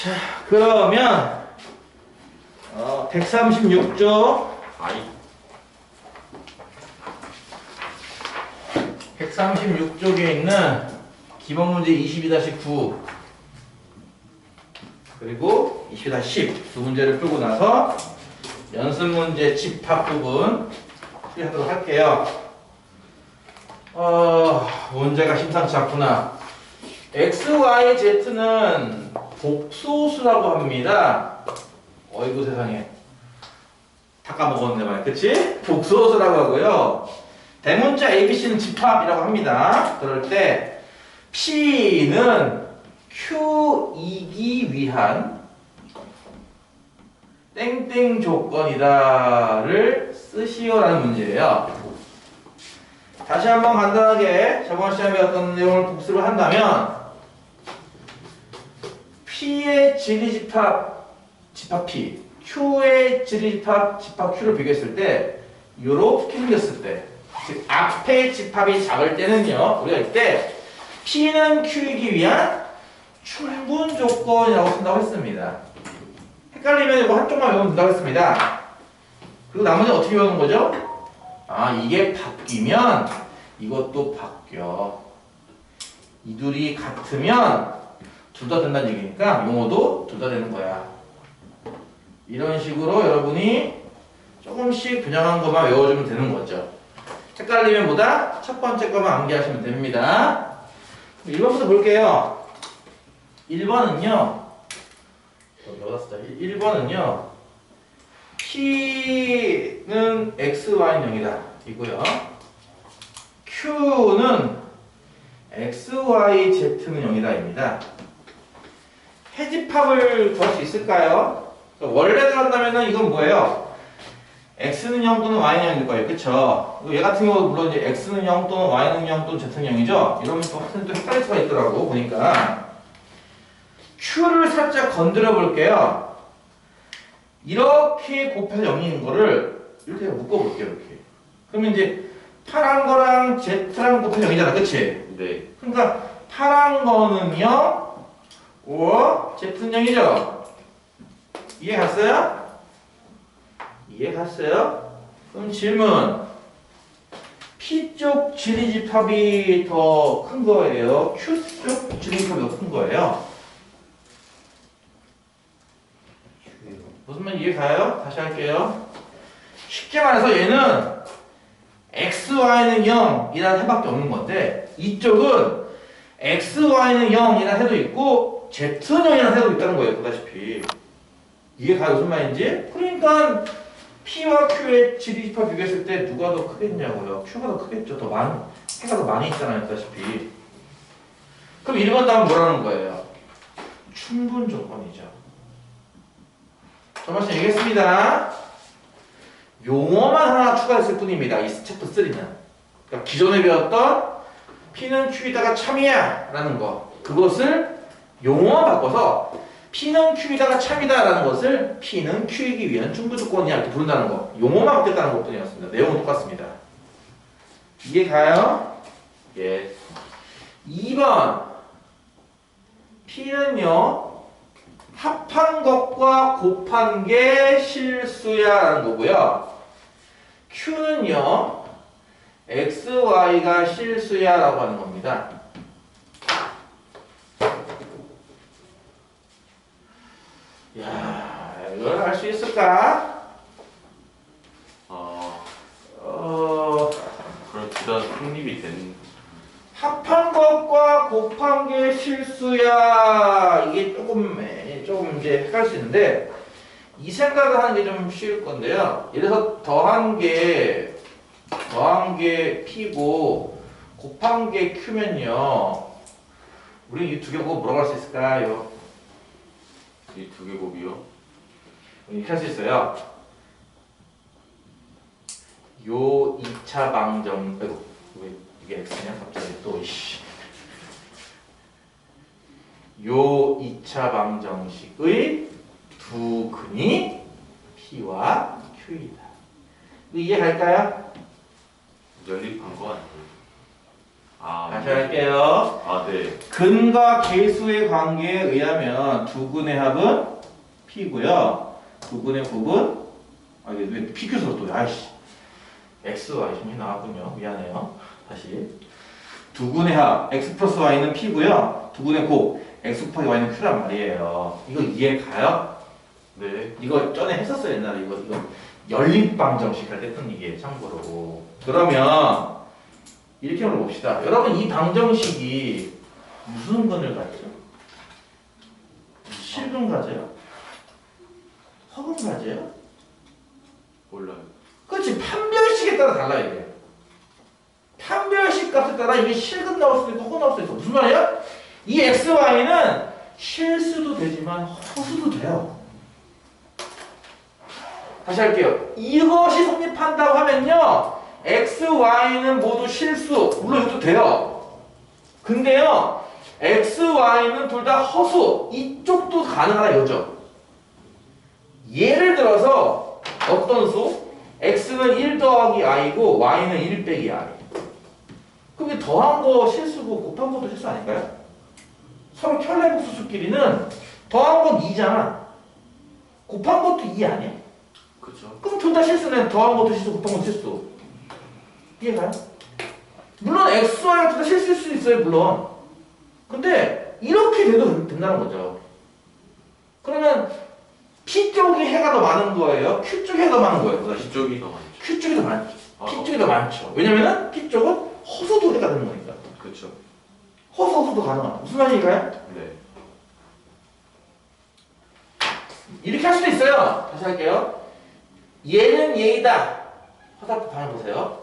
자, 그러면 136쪽 136쪽에 있는 기본 문제 22-9 그리고 22-10 두 문제를 풀고 나서 연습 문제 집합 부분 풀이하도록 할게요. 문제가 심상치 않구나. x, y, z는 복소수라고 합니다. 어이구 세상에. 다 까먹었네 말. 그치? 복소수라고 하고요. 대문자 ABC는 집합이라고 합니다. 그럴 때 P는 Q이기 위한 땡땡 조건이다를 쓰시오라는 문제예요. 다시 한번 간단하게 저번 시간에 배웠던 내용을 복습을 한다면 P의 지리집합 P, Q의 지리집합 Q를 비교했을 때 이렇게 생겼을 때, 즉 앞의 집합이 작을 때는요, 우리가 이때 P는 Q이기 위한 충분 조건이라고 쓴다고 했습니다. 헷갈리면 이거 한쪽만 외우면 된다고 했습니다. 그리고 나머지는 어떻게 외우는 거죠? 이게 바뀌면 이것도 바뀌어. 이 둘이 같으면 둘 다 된다는 얘기니까 용어도 둘 다 되는 거야. 이런 식으로 여러분이 조금씩 분양한 것만 외워주면 되는 거죠. 헷갈리면 뭐다? 첫 번째 것만 암기하시면 됩니다. 1번부터 볼게요. 1번은요. 1번은요. P는 x, y는 0이다. 이고요. Q는 x, y, z는 0이다. 입니다. 해집합을 구할 수 있을까요? 원래대로 한다면 이건 뭐예요? x는 0 또는 y는 0일 거예요. 그쵸? 얘 같은 경우도 물론 이제 x는 0 또는 y는 0 또는 z는 0이죠? 이러면 또 헷갈릴 수가 있더라고. 보니까. Q를 살짝 건드려 볼게요. 이렇게 곱해서 0인 거를 이렇게 묶어볼게요. 이렇게. 그러면 이제 파란 거랑 Z랑 곱해서 0이잖아. 그치? 네. 그러니까 파란 거는 0, Z는 0이죠? 이해 갔어요? 이해 갔어요? 그럼 질문. P쪽 지리집합이 더 큰 거예요? Q쪽 지리집합이 더 큰 거예요? 무슨 말 이해 가요? 다시 할게요. 쉽게 말해서 얘는 x, y는 0이라는 해밖에 없는 건데 이쪽은 x, y는 0이라는 해도 있고 z는 0이라는 해도 있다는 거예요. 보다시피. 이해 가요? 무슨 말인지? 그러니까 P와 Q의 지리집합 비교했을 때 누가 더 크겠냐고요. Q가 더 크겠죠. 해가 더 많이 있잖아요. 보다시피. 그럼 1번 답은 뭐라는 거예요? 충분 조건이죠. 저번 시간에 얘기했습니다. 용어만 하나 추가했을 뿐입니다. 이 챕터 3는. 그러니까 기존에 배웠던 P는 Q이다가 참이야 라는 거. 그것을 용어만 바꿔서 P는 Q이다가 참이다 라는 것을 P는 Q이기 위한 충분조건이야 이렇게 부른다는 거. 용어만 바뀌었다는 것 뿐이었습니다. 내용은 똑같습니다. 이해 가요? 예. 2번. P는요. 합한 것과 곱한 게 실수야 라는 거고요. Q는요. x, y가 실수야 라고 하는 겁니다. 야, 이걸 할 수 있을까? 그럼 둘 다 성립이 된. 합한 것과 곱한 게 실수야. 이게 조금 이제 헷갈릴 수 있는데 이 생각을 하는 게 좀 쉬울 건데요. 예를 들어서 더한 게 P고 곱한 게 Q면요. 우리 이 두 개 보고 뭐라고 할 수 있을까요? 이 두 개 곱이요? 이렇게 할 수 있어요. 요 2차 방정, 아이고, 왜 이게 X냐? 갑자기 또, 이씨. 요 2차 방정식의 두 근이 P와 Q이다. 이해 갈까요? 연립한 거 아니에요? 다시 할게요. 아, 네. 근과 계수의 관계에 의하면 두근의 합은 P고요. 두근의 곱은 이게 왜 PQ서로 또 아이씨 XY 좀 나왔군요. 미안해요. 다시 두근의 합 X 플러스 Y는 P고요. 두근의 곱 X 곱하기 Y는 Q란 말이에요. 이거 이해 가요? 네. 이거 전에 했었어요. 옛날에 이거 연립방정식 할 때 했던 얘기예요. 참고로. 그러면 이렇게 물어봅시다. 여러분 이 방정식이 무슨 근을 가져요? 실근 가져요? 허근 가져요? 몰라요. 그렇지. 판별식에 따라 달라 이게. 판별식 값에 따라 이게 실근 나올 수도 있고 허근 나올 수도 있어. 무슨 말이야? 이 x, y는 실수도 되지만 허수도 돼요. 다시 할게요. 이것이 성립한다고 하면요. x, y는 모두 실수. 물론 이것도 돼요. 근데요. x, y는 둘 다 허수. 이쪽도 가능하다 이거죠. 예를 들어서 어떤 수? x는 1 더하기 i고 y는 1 빼기 i. 그럼 이게 더한 거 실수고 곱한 것도 실수 아닐까요? 서로 켤레복수수끼리는 더한 건 2잖아. 곱한 것도 2 아니야? 그쵸. 그럼 둘 다 실수는 더한 것도 실수, 곱한 것도 실수. 이해가요? 물론 x, y가 둘 다 실수일 수 있어요, 물론. 근데 이렇게 돼도 된다는 거죠. 그러면 P 쪽이 해가 더 많은 거예요? Q 쪽이 해가 더 많은 거예요? P쪽이 더 많죠. Q 쪽이 더 많죠. 아, P 쪽이 더 많죠. 왜냐면은 P 쪽은 허수도 해가 되는 거니까. 그쵸. 허수도 가능하다. 무슨 말인가요? 네. 이렇게 할 수도 있어요. 다시 할게요. 얘는 얘이다. 화살표 방향 보세요.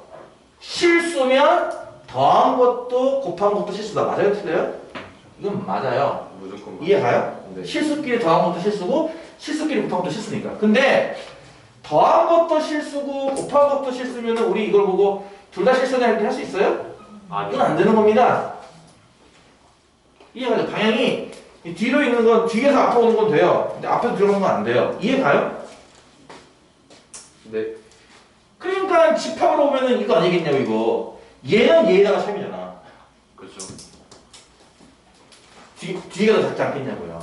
실수면 더한 것도 곱한 것도 실수다. 맞아요? 틀려요? 이건 맞아요. 무조건 맞죠. 이해가요? 네. 실수끼리 더한 것도 실수고 실수끼리 곱한 것도 실수니까. 근데 더한 것도 실수고 곱한 것도 실수면 우리 이걸 보고 둘 다 실수냐 이렇게 할 수 있어요? 아니요. 이건 안 되는 겁니다. 이해가죠? 방향이 뒤로 있는 건 뒤에서 앞으로 오는 건 돼요. 근데 앞에서 들어가는 건 안 돼요. 이해가요? 네. 그러니까 집합으로 보면은 이거 아니겠냐고 이거. 얘는 얘에다가 참이잖아. 그쵸. 뒤가 더 작지 않겠냐고요.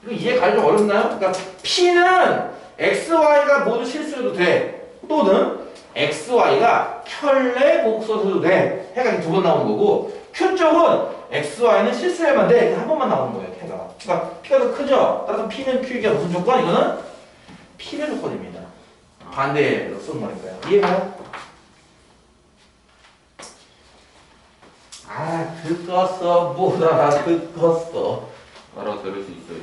이거 이해가 좀 어렵나요? 그러니까 P는 X, Y가 모두 실수해도 돼. 또는 X, Y가 켤레 복소해도 돼. 해가 두 번 나오는 거고 Q 쪽은 X, Y는 실수해야만 돼. 한 번만 나오는 거예요. 해가. 그러니까 P가 더 크죠. 따라서 P는 Q이가 무슨 조건? 이거는 P의 조건입니다. 반대로 쓰는 거니까요. 이해가요? 듣겠어. 못 알아듣겠어. 알아들을 수 있어요.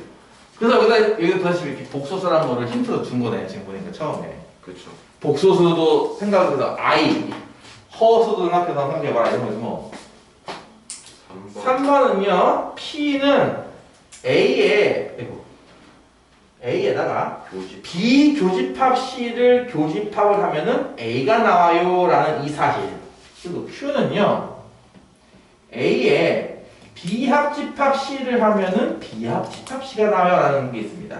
그래서 여기다 다시 이렇게 복소수라는 거를 힌트로 준 거네. 지금 보니까 처음에. 그쵸. 복소수도 생각해서 I, 허수도 생각해서 생각해봐라. 이런 거지 뭐. 3번. 3번은요. P는 A에다가 교집. 비교집합 C를 교집합을 하면은 A가 나와요 라는 이 사실. 그리고 Q는요. A에 비합집합 C를 하면은 비합집합 C가 나와요 라는 게 있습니다.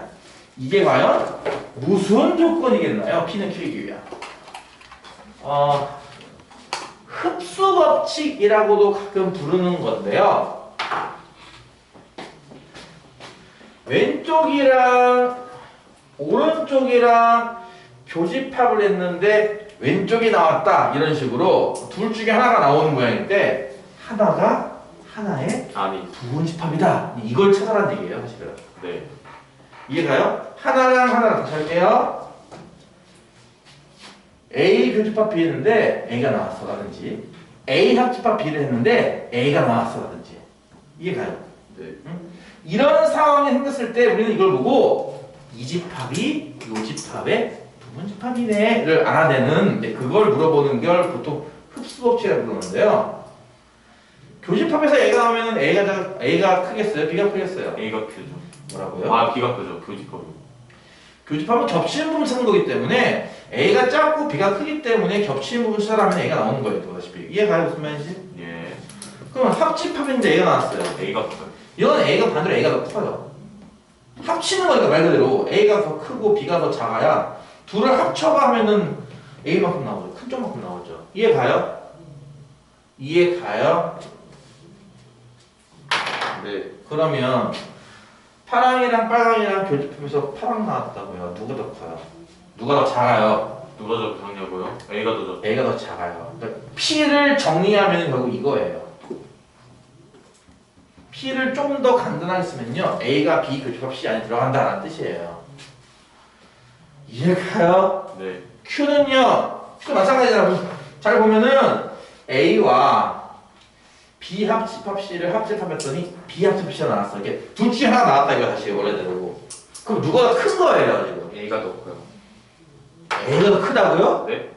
이게 과연 무슨 조건이겠나요? P는 Q이기 위한. 흡수 법칙이라고도 가끔 부르는 건데요. 왼쪽이랑 오른쪽이랑 교집합을 했는데 왼쪽이 나왔다 이런 식으로 둘 중에 하나가 나오는 모양인데 하나가 하나의 아니. 부분집합이다. 이걸 찾아라는 얘기예요 사실은. 네. 이해가요? 하나랑 하나랑 다시 할게요. A 교집합 B 했는데 A가 나왔어 라든지 A 합집합 B를 했는데 A가 나왔어 라든지 이해가요? 네. 이런 상황이 생겼을 때 우리는 이걸 보고 이 집합이 요 집합의 부분집합이네를 알아내는 그걸 물어보는 걸 보통 흡수법칙이라고 부르는데요. 교집합에서 A가 나오면 A가 크겠어요? B가 크겠어요? A가 Q죠. 뭐라고요? 아, B가 Q죠. 교집합은. 교집합은 겹치는 부분 찾는 거기 때문에 A가 작고 B가 크기 때문에 겹치는 부분 찾아라면 A가 나오는 거예요. 보다시피 이해가요? 무슨 말인지? 예. 그럼 합집합인데 A가 나왔어요. A가 커요. 이건 A가 반대로 A가 더 커요. 합치는 거니까 말 그대로 A가 더 크고 B가 더 작아야 둘을 합쳐가 하면은 A만큼 나오죠. 큰 쪽만큼 나오죠. 이해가요? 이해 가요? 네. 그러면 파랑이랑 빨강이랑 교집합에서 파랑 나왔다고요. 누가 더 커요? 누가 더 작아요? 누가 더 작냐고요? A가 더 작죠. A가 더 작아요. 그러니까 P를 정리하면 결국 이거예요. P를 좀 더 간단하게 쓰면요. A가 B 교집합 C 안에 들어간다는 뜻이에요. 이해가요? 네. Q는요. Q도 마찬가지잖아. 잘 보면은 A와 B 합집합 C를 합집합했더니 B 합집합 C가 나왔어. 이게 둘 중에 하나 나왔다 이거 다시 원래대로. 그럼 누가 더 큰 거예요 지금? A가 더 커요. A가 더 크다고요? 네?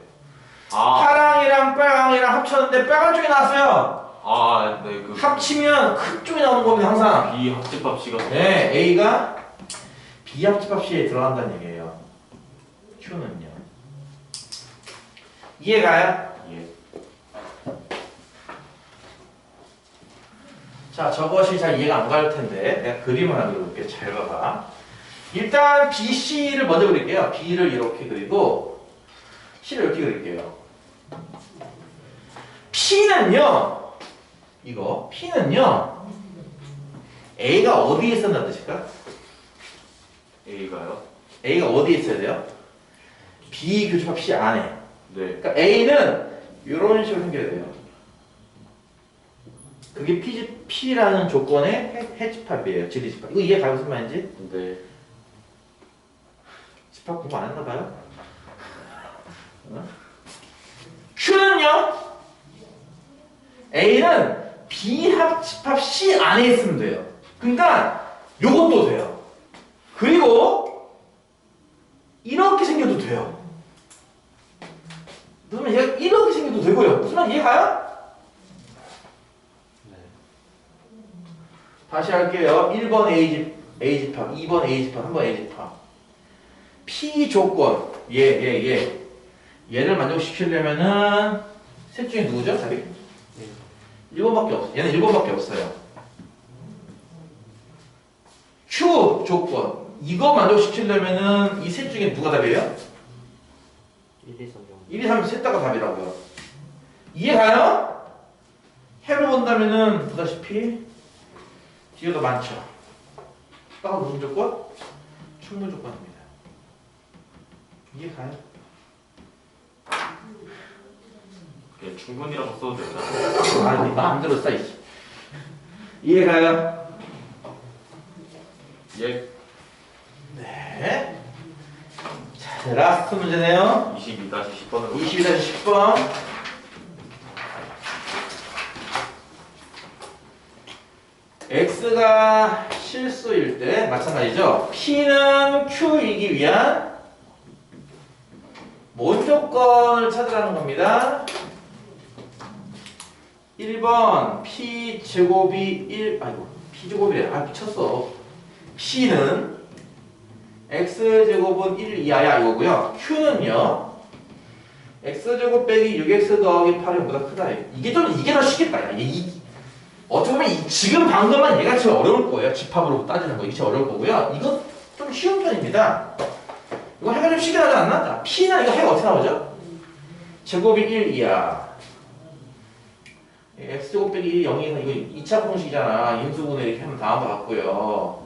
아, 파랑이랑 빨강이랑 합쳤는데 빨간 쪽이 나왔어요. 네. 그 합치면 큰 쪽이 나오는 겁니다 항상. B 합집합 C가 네, A가 B 합집합 C에 들어간다는 얘기예요. Q는요. 이해가요? 예. 자, 저것이 잘 이해가 안 갈 텐데 내가 그림을 하나 그려볼게요. 잘 봐봐. 일단 BC를 먼저 그릴게요. B를 이렇게 그리고 C를 이렇게 그릴게요. P는요. 이거 P는요. A가 어디에 있었나 뜻일까? A가요? A가 어디에 있어야 돼요? B 교집합 C 안에. 네. 그러니까 A는 이런 식으로 생겨야 돼요. 그게 P라는 조건의 해집합이에요. 지리집합. 이거 이해 가요 무슨 말인지? 네. 집합 공부 안 했나 봐요? Q는요? A는 B 합집합 C 안에 있으면 돼요. 그러니까 요것도 돼요. 그리고 이렇게 생겨도 돼요. 그러면 얘가 이렇게 생겨도 되고요. 무슨 말 이해가요? 네. 다시 할게요. 1번 A집합, 2번 A집합, 3번 A집합. P 조건. 얘를 만족시키려면은 셋 중에 누구죠? 답이? 1번밖에 없어요. 얘는 1번밖에 없어요. Q 조건. 이거 만족시키려면은 이 셋 중에 누가 답이에요? 1, 2, 3, 4. 1, 2, 3, 셋 다가 답이라고요. 이해가요? 해로 본다면은 보다시피 뒤에도 많죠. 따가 무슨 조건? 충분 조건입니다. 이해가요? 그냥 충분이라고 써도 되나? 아, 네 마음대로 써야지. 이해가요? 예. 네. 자, 라스트 문제네요. 22-10번으로 22-10번. X가 실수일 때 마찬가지죠. P는 Q이기 위한 뭔 조건을 찾으라는 겁니다. 1번 P 제곱이 1 아이고 P 제곱이래. 아 미쳤어. P는 X 제곱은 1 이하야 이거고요. Q는요. X 제곱 빼기 6X 더하기 8이보다 크다. 이게 더 쉽겠다. 어떻게 보면 지금 방금은 얘가 제일 어려울 거예요. 집합으로 따지는 거 이게 제일 어려울 거고요. 이거 좀 쉬운 편입니다. 이거 해가 좀 쉽게 나지 않나? 자, P는 이거 해가 어떻게 나오죠? 제곱이 1 이하. X제곱 빼기 0이면 이거 2차 공식이잖아. 인수분해 이렇게 하면 다음과 같고요.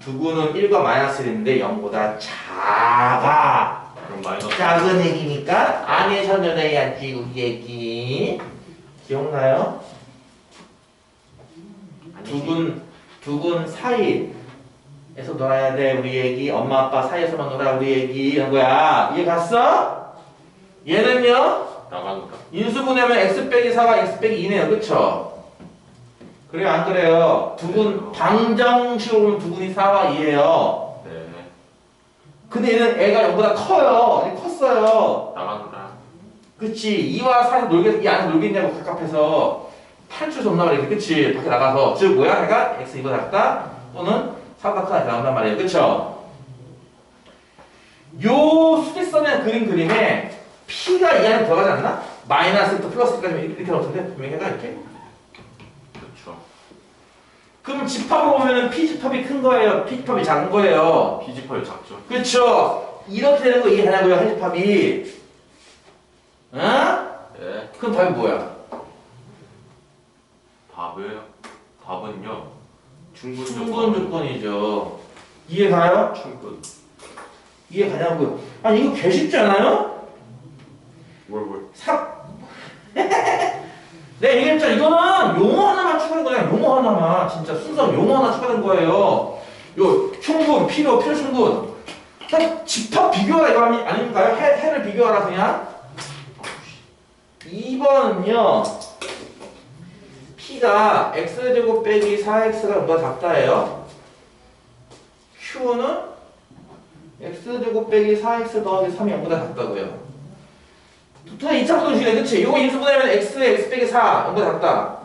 두구는 1과 마이너스 1인데 0보다 작아. 그럼 마이너스 작은 얘기니까 안에서 넣어야지 우리 얘기. 기억나요? 두근 사이에서 놀아야 돼 우리 얘기. 엄마 아빠 사이에서만 놀아 우리 얘기 이런 거야. 이해 갔어? 얘는요? 나간다. 인수분해하면 x 빼기 4가 x 빼기 2네요. 그쵸? 그래요 안 그래요? 두근 방정식으로 보면 두근이 4와 2예요. 네. 근데 얘는 애가 0보다 커요. 얘 컸어요. 나간다. 그치? 2와 4에서 이 안에서 놀겠냐고 갑갑해서 탈출 수 없나 말이야. 그치? 밖에 나가서. 즉 뭐야? 얘가 x 2보다 작다 또는 4보다 크다 나온단 말이에요. 그쵸? 요 수직선의 그림에 P가 이 안에 들어가지 않나? 마이너스부터 플러스까지 이렇게 나오는데 분명히 해가 이렇게? 그렇죠. 그럼 집합으로 보면은 P집합이 큰 거예요? P집합이 작은 거예요? P집합이 작죠. 그쵸? 이렇게 되는 거 이해하냐고요? 해집합이 어? 네. 그럼 답이 뭐야? 4번요. 충분 충분 조건이죠. 이해가요? 충분. 이해가냐고요? 아니 이거 개 쉽지 않아요? 뭘. 네, 얘기했잖아. 이거는 용어 하나만 추가된 거야. 용어 하나만. 진짜 순서 용어 하나 추가된 거예요. 요 충분, 필요 충분. 그냥 집합 비교하라 이거 아닙니까요? 해를 비교하라 그냥. 2번은요. P가 X제곱 빼기 4X가 뭐가 작다예요. Q는 X제곱 빼기 4X 더하기 3이 0보다 작다고요. 두가 2차 부동식이네, 그치? 이거 인수분해하면 X 빼기 4, 0보다 작다.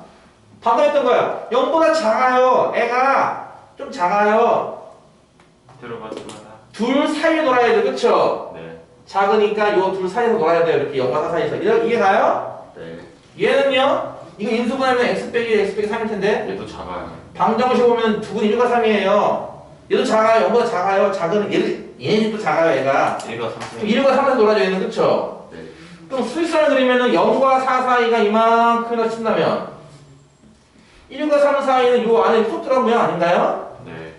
방금 했던 거야. 0보다 작아요. 애가 좀 작아요. 들어가지 마라. 둘 사이에 놀아야 돼, 그쵸? 네. 작으니까 요 둘 사이에서 놀아야 돼요. 이렇게 0과 4 사이에서. 이해가요? 네. 얘는요? 이거 인수분해하면 X 빼기 3일 텐데. 얘도 작아요. 방정식 보면 두근 1과 3이에요. 얘도 작아요. 0보다 작아요. 작은 얘네도 작아요, 얘가. 얘가 그럼 3. 1과 3에서 놀아줘, 얘는, 그쵸? 네. 그럼 수직선을 그리면은 0과 4 사이가 이만큼이나 친다면 1과 3 사이는 요 안에 콧들어간 모양 아닌가요? 네.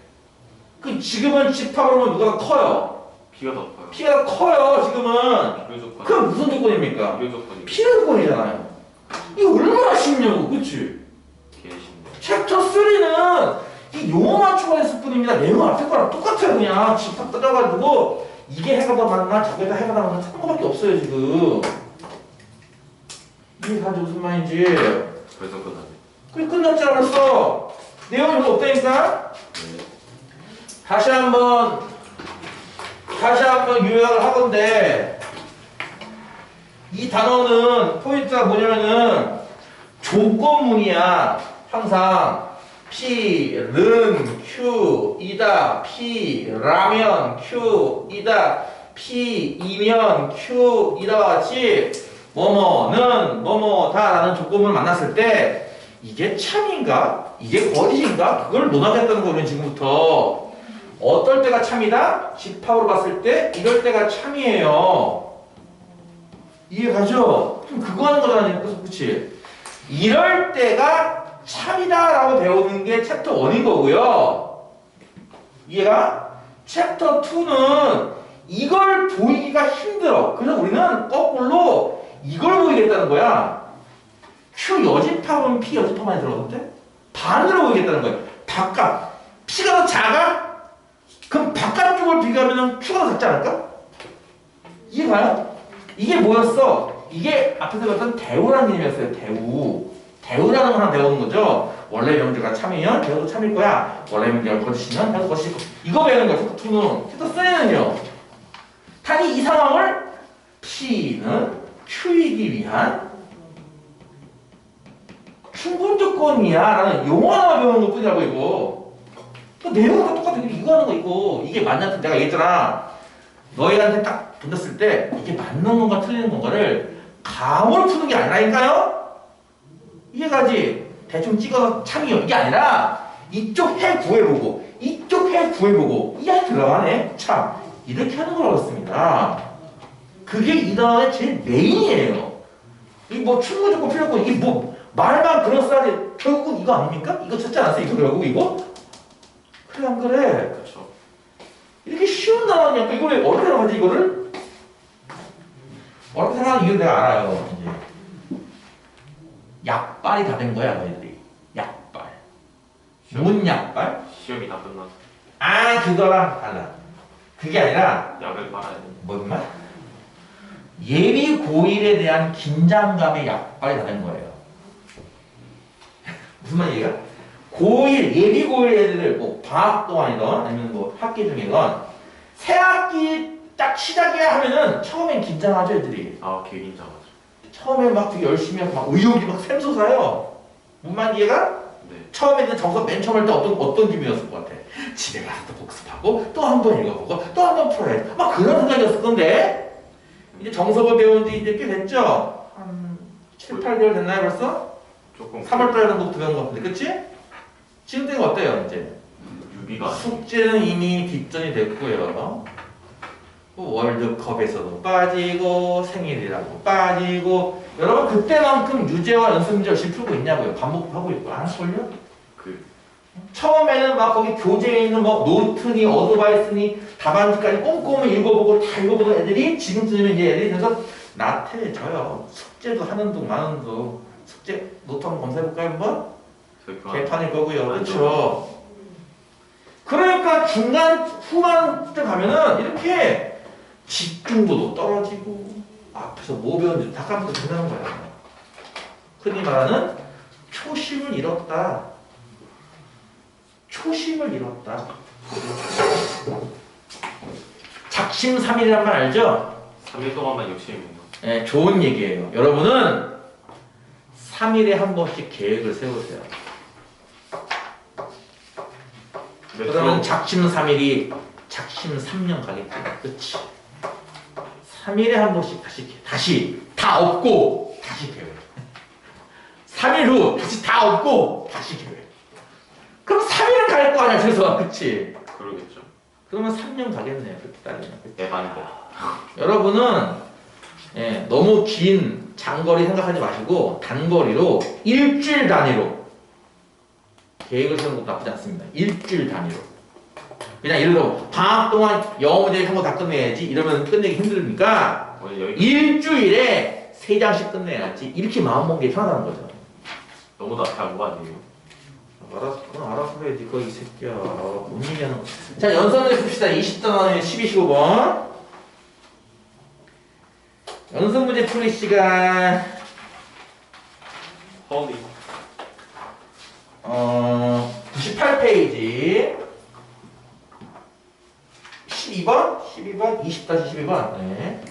그 지금은 집합으로 보면 누가 커요? P가 더 커요. P가 커요, 지금은. 비교 조건. 그럼 무슨 조건입니까? 비교 조건이. P는 조건이잖아요. 이거 얼마나 쉽냐고, 그치? 개신데. 챕터 3는 이 용어만 추가했을 뿐입니다. 내용 앞에 거랑 똑같아요, 그냥. 집합 뜯어가지고 이게 해가 더 많나 저게 다 해가 더 많나 찾는 거밖에 없어요, 지금. 이게 가지고 무슨 말인지. 벌써 끝났네. 그게 끝났지 않았어. 내용이 별로 없다니까? 네. 다시 한번 요약을 하건데, 이 단어는 포인트가 뭐냐면은 조건문이야. 항상 P, 른, Q, 이다, P, 라면, Q, 이다, P, 이면, Q, 이다와 같이 뭐뭐는 뭐뭐다라는 조건문을 만났을 때 이게 참인가? 이게 거짓인가? 그걸 논하겠다는 거예요, 지금부터. 어떨 때가 참이다? 집합으로 봤을 때 이럴 때가 참이에요. 이해가죠? 그럼 그거 하는 거잖아요, 그치? 이럴 때가 참이다라고 배우는 게 챕터 1인 거고요. 이해가? 챕터 2는 이걸 보이기가 힘들어. 그래서 우리는 거꾸로 이걸 보이겠다는 거야. Q 여집합은 P 여집합만에 들어가는데 반대로 보이겠다는 거야. P가 더 작아? 그럼 바깥쪽을 비교하면 Q가 더 작지 않을까? 이해가요? 이게 뭐였어? 이게 앞에서 배웠던 대우라는 개념이었어요. 대우라는 걸 하나 배우는 거죠. 원래 명제가 참이면 대우도 참일 거야. 원래 명제가 거짓이면 대우도 거짓일 거야. 이거 배우는 거야. 챕터 2는. 챕터 3는요. 단이 이 상황을 P는 Q이기 위한 충분 조건이야 라는 용어 하나 배우는 것 뿐이라고 이거. 그 내용은 다 똑같아. 이거 하는 거 이거. 이게 맞냐? 내가 얘기했잖아. 너희한테 딱 던졌을 때 이게 맞는 건가 틀리는 건가를 감으로 푸는 게 아니라니까요? 이해가지? 대충 찍어서 참이요. 이게 아니라 이쪽 해 구해보고 이쪽 해 구해보고 이 안에 들어가네. 참. 이렇게 하는 거라고 했습니다. 그게 이 단어의 제일 메인이에요. 이 뭐 충분 조건 필요 없고 이게 뭐 말만 그런 쌀이 결국은 이거 아닙니까? 이거 찾지 않았어요? 이거 결국 이거? 그래 안 그래? 그렇죠. 이렇게 쉬운 단어냐? 이거 왜 어렵게 생각하지 이거를? 어렵게 생각하는 이유를 내가 알아요. 이제 약발이 다 된 거야 너희들이. 약발. 뭔 약발? 시험이 다 끝나서 아 그거랑 달라. 그게 아니라 약을 빨아야 돼. 뭔 말? 예비 고일에 대한 긴장감의 약발이 다 된 거예요. 무슨 말이야? 고1, 예비 고1 애들 뭐 방학 동안이건 아니면 뭐 학기 중이건 새 학기 딱 시작이야 하면은 처음엔 긴장하죠 애들이. 아, 개긴장하죠. 처음에 막 되게 열심히 하고 막 의욕이 막 샘솟아요. 무슨 말인지 이해가? 네. 처음에는 정서 맨 처음 할 때 어떤 기분이었을 것 같아? 집에 가서 또 복습하고 또 한 번 읽어보고 또 한 번 풀어야 돼. 막 그런 생각이었을 건데 이제 정석을 배운 지 이제 꽤 됐죠? 한 7, 8개월 됐나요 벌써? 조금 3월달 정도부터 배운 것 같은데 그치? 지금 때가 어때요 이제? 유비가 아니고 숙제는 이미 뒷전이 됐고요. 월드컵에서도 빠지고 생일이라고 빠지고 여러분 그때만큼 유제와 연습 문제 열심히 풀고 있냐고요. 반복하고 있고 안 할걸요? 그 처음에는 막 거기 교재에 있는 뭐 노트니 어드바이스니 답안지까지 꼼꼼히 읽어보고 다 읽어보던 애들이 지금쯤이면 이제 애들이 돼서 나태해져요. 숙제도 하는 둥 마는 둥. 숙제 노트 한번 검사해볼까요 한번? 개판일 거고요. 그렇죠. 그러니까 중간 후반 때 가면은 이렇게 집중도도 떨어지고 앞에서 뭐 배웠는지 다 까먹고 된다는 거예요. 흔히 말하는 초심을 잃었다. 초심을 잃었다. 작심삼일이란 말 알죠? 3일 동안만 욕심이 있는 거. 네, 좋은 얘기예요. 여러분은 3일에 한 번씩 계획을 세우세요. 그러면 작심삼일이 작심3년 가겠지. 그치? 3일에 한 번씩 다시 다 없고 다시 계획. 3일 후 다시 다 없고 다시 계획. 그럼 3일은 갈 거 아니야, 최소한. 그치? 그러겠죠. 그러면 3년 가겠네요. 그렇게 따지면. 대반대. 여러분은 예, 너무 긴 장거리 생각하지 마시고 단거리로 일주일 단위로 계획을 세우는 것도 나쁘지 않습니다. 일주일 단위로. 그냥 예를 들어 방학 동안 영어 문제 한 거 다 끝내야지 이러면 끝내기 힘드니까 일주일에 3장씩 끝내야지 이렇게 마음 먹는 게 편하다는 거죠. 너무 나태한 거 아니에요? 알았어, 그건 알아서 해야지. 그거 이 새끼야. 뭔 얘기하는 거야. 자, 연산문제 봅시다. 20단원에 12, 15번. 연산문제 풀이 시간. 허니. 98페이지. 12번? 12번? 20-12번. 네.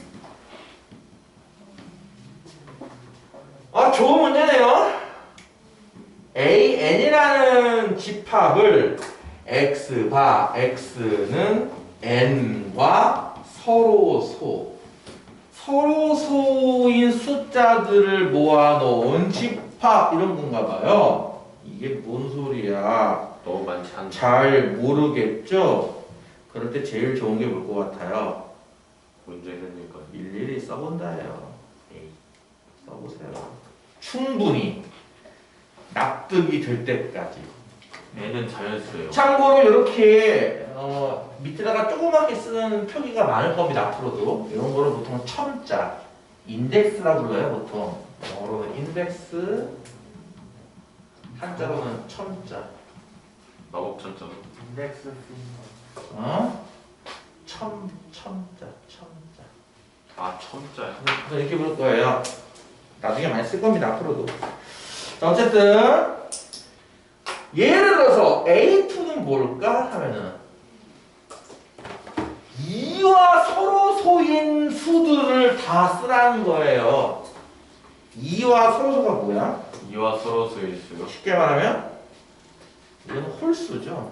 좋은 문제네요. AN이라는 집합을 X바, X는 N과 서로소인 숫자들을 모아놓은 집합 이런 건가 봐요. 이게 뭔 소리야? 너무 많지 않나? 잘 모르겠죠? 그럴 때 제일 좋은 게 뭘 것 같아요? 문제 생기니까. 일일이 써본다예요. 써보세요. 충분히 납득이 될 때까지. N은 자연수예요. 참고로 이렇게 밑에다가 조그맣게 쓰는 표기가 많을 겁니다. 앞으로도 이런 거를 보통 첨자, 인덱스라고 불러요. 보통 영어로는 인덱스, 한자로는 첨자. 마법천점. 인덱스 첨자. 아 첨자야. 그래서 이렇게 부를 거예요. 나중에 많이 쓸 겁니다. 앞으로도. 자, 어쨌든 예를 들어서 A2는 뭘까 하면은 2와 서로소인 수들을 다 쓰라는 거예요. 2와 서로소가 뭐야? 2와 서로소일 수요. 쉽게 말하면 이건 홀수죠.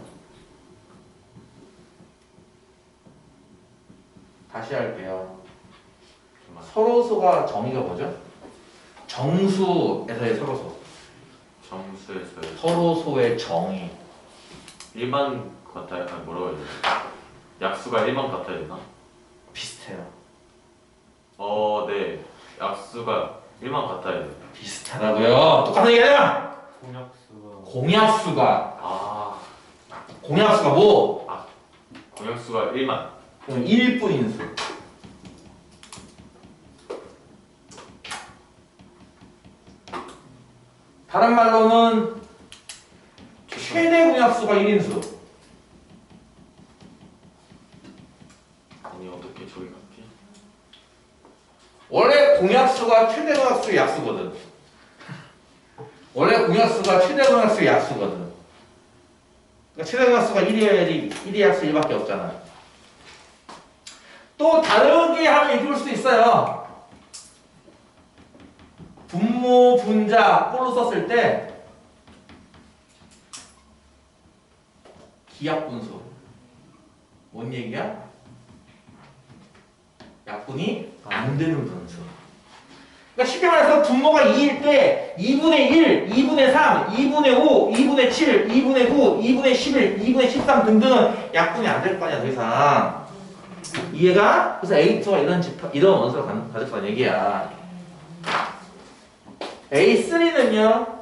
다시 할게요. 서로소가 정의가 뭐죠? 정수에서의 서로소. 정수에서요. 서로소의 정의. 1만 같아요? 아니 뭐라고 해야 되지? 약수가 1만 같아야 되나? 비슷해요. 네. 약수가 1만 같아야 돼요. 비슷하다고요? 똑같은 얘기 아니야? 공약수가 공약수가 아, 뭐? 공약수가 1만. 1분인 수. 다른 말로는 최대 공약수가 1인수. 아니 어떻게 저기 갔지? 원래 공약수가 최대 공약수의 약수거든. 원래 공약수가 최대 공약수의 약수거든. 그러니까 최대 공약수가 1이어야지 1의 약수 1밖에 없잖아. 또 다르게 하면 이렇게 볼 수도 있어요. 분모, 분자, 꼴로 썼을 때 기약분수. 뭔 얘기야? 약분이 안 되는 분수. 그러니까 쉽게 말해서 분모가 2일 때 2분의 1, 2분의 3, 2분의 5, 2분의 7, 2분의 9, 2분의 11, 2분의 13 등등은 약분이 안 될 거 아니야, 더 이상. 이해가? 그래서 A2가 이런 원소를 가졌다는 얘기야. A3는요,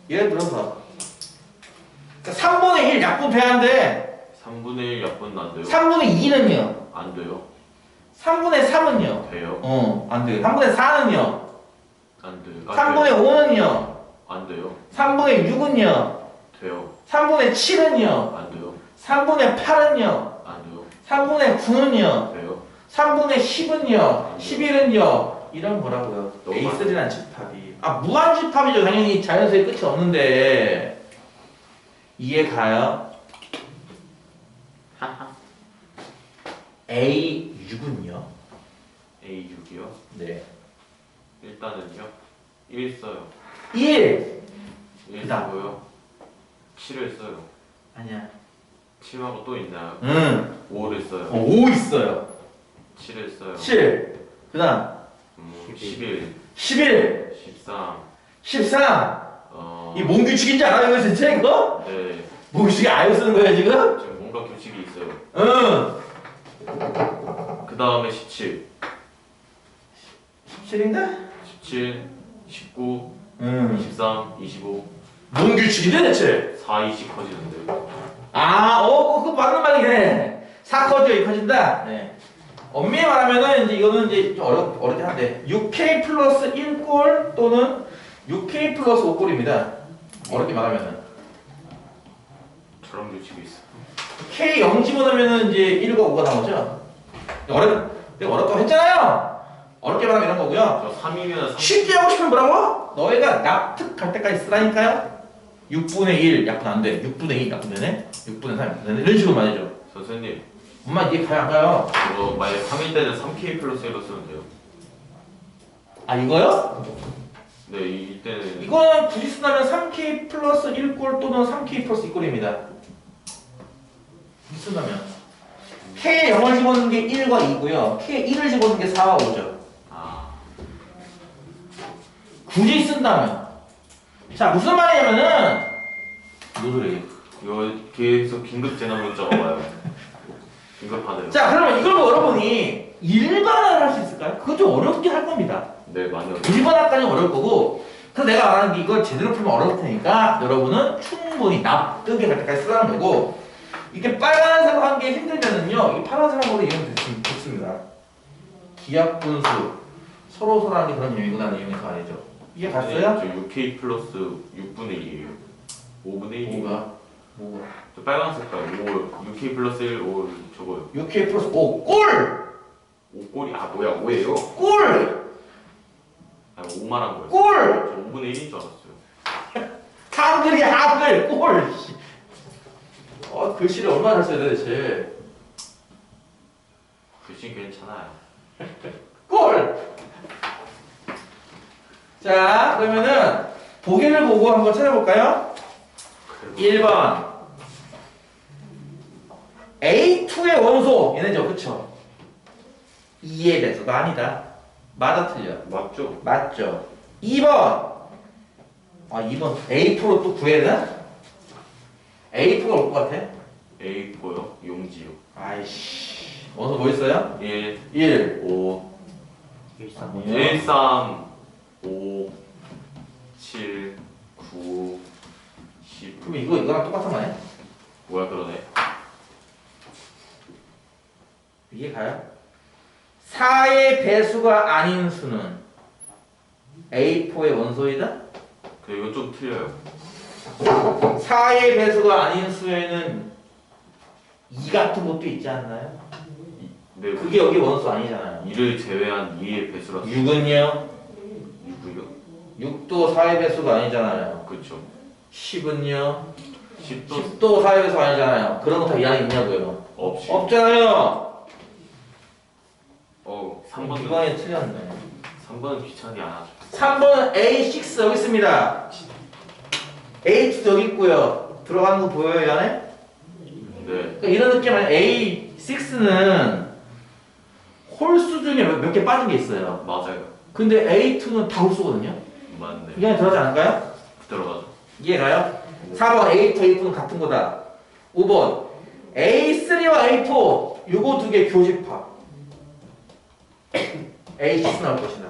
예를 들어서 그러니까 3분의 1 약분 돼야 하는데 3분의 1 약분은 안 돼요. 3분의 2는요? 안 돼요. 3분의 3은요? 돼요. 안 돼요. 3분의 4는요? 안 돼요. 3분의 5는요? 안 돼요. 3분의 6은요? 돼요. 3분의 7은요? 안 돼요. 3분의 8은요? 안 돼요. 3분의 9는요? 돼요. 3분의 10은요? 11은요? 이런 거라고요. 너무 A3라는 집합이. 무한 집합이죠. 당연히 자연수의 끝이 없는데. 이해 가요? A6은요? A6이요. 네. 일단은요. 1 써요. 1! 1 그다음. 쓰고요. 7을 써요. 아니야. 7하고 또 있나요? 5를 써요. 5 있어요. 7을 써요. 7. 그 다음. 11, 11. 13. 13. 이 뭔 규칙인지 알아요, 이거 진짜 이거? 네. 뭔 규칙이 아예 쓰는 거야, 지금? 지금 뭔가 규칙이 있어요. 응. 그 다음에 17, 17인가? 17, 19, 응. 23, 25, 뭔 규칙인데, 대체? 4, 20 커지는데. 그거 맞는 말이네. 4 커져, 2 커진다? 네. 엄밀히 말하면은, 이제 이거는 이제 좀 어렵긴 한데, 6K 플러스 1꼴 또는 6K 플러스 5꼴입니다. 어렵게 말하면은. 저런 규칙이 있어. K 0 집어넣으면은 이제 1과 5가 나오죠? 내가 어렵다고 했잖아요! 어렵게 말하면 이런 거고요. 저 3이면 3. 쉽게 하고 싶으면 뭐라고? 너희가 납득할 때까지 쓰라니까요? 6분의 1 약분 안 돼. 6분의 2 약분 되네? 6분의 3 약분 되네? 이런 식으로 말이죠. 선생님, 엄마 이해 가요 안 가요? 그거 만약 3일 때는 3K 플러스 1로 쓰면 돼요. 이거요? 네, 이때는 이거는 굳이 쓴다면 3K 플러스 1꼴 또는 3K 플러스 2꼴입니다. 굳이 쓴다면 K에 0을 집어넣는 게 1과 2고요. K에 1을 집어넣는 게 4와 5죠. 굳이 쓴다면. 자, 무슨 말이냐면은 노소리. 이거 계속 긴급 재난 문자가 와요. 긴급하네요. 자, 그러면 이걸 뭐 여러분이 일반화를 할 수 있을까요? 그거 좀 어렵긴 할 겁니다. 네, 많이 어려워요. 일반화까지는 어려울 거고, 그래서 내가 말하는 게 이걸 제대로 풀면 어려울 테니까 여러분은 충분히 납득이 갈 때까지 쓰라는 거고, 이렇게 빨간색으로 한 게 힘들면은요, 이 파란색으로 이해하면 좋습니다. 기하 분수, 서로 하는 게 그런 의미구나는 의미가 아니죠. 이해 갔어요? 저 6K 플러스 6분의 1이에요. 5분의 1. 뭐가? 저 빨간 색깔 5, 6K 플러스 1, 5 저거요. 6K 플러스 5, 꼴! 5꼴이 뭐야 5예요? 꼴! 아니 5만 한 거예요. 꼴! 저 5분의 1인 줄 알았어요. 한글 꼴! 글씨를 얼마나 잘 써야 돼 대체? 글씨 괜찮아요. 꼴! 자, 그러면은 보기를 보고 한번 찾아볼까요? 1번 A2의 원소 얘네죠, 그쵸? 2의 배수가 아니다. 맞아 틀려? 맞죠? 맞죠? 2번 2번 A4로 또 구해야 되나? A4가 올 것 같아? A 뭐요? 용지요. 아이씨 원소 뭐 있어요? 1, 1 5, 1, 3, 1, 3, 5, 7, 9, 10. 그럼 이거랑 똑같은 거 아니야? 뭐야 그러네. 이게 가요? 4의 배수가 아닌 수는 A4의 원소이다? 근데 이거 좀 틀려요. 4의 배수가 아닌 수에는 2 같은 것도 있지 않나요? 네, 그게 여기 원소 아니잖아요. 2를 제외한 2의 배수라서 6은요? 6이요? 6도 4의 배수가 아니잖아요. 그쵸. 10은요? 10도 10도 4의 배수가 아니잖아요. 그런 거 다 이 안에 있냐고요? 없이. 없잖아요. 3번은 이번에 틀렸네. 3번은 귀찮게 안 하죠. 3번은 A6 여기 있습니다. A2 여기 있고요. 들어가는 거 보여요, 이 안에? 네. 그러니까 이런 느낌 아니야. A6는 홀수 중에 몇 개 빠진 게 있어요. 맞아요. 근데 A2는 다 홀수거든요. 맞네. 이 안에 들어가지 않을까요? 들어가죠. 이해가요? 4번 A2, A4는 같은 거다. 5번 A3와 A4 요거 두 개 교집합. A6 나올 것이다.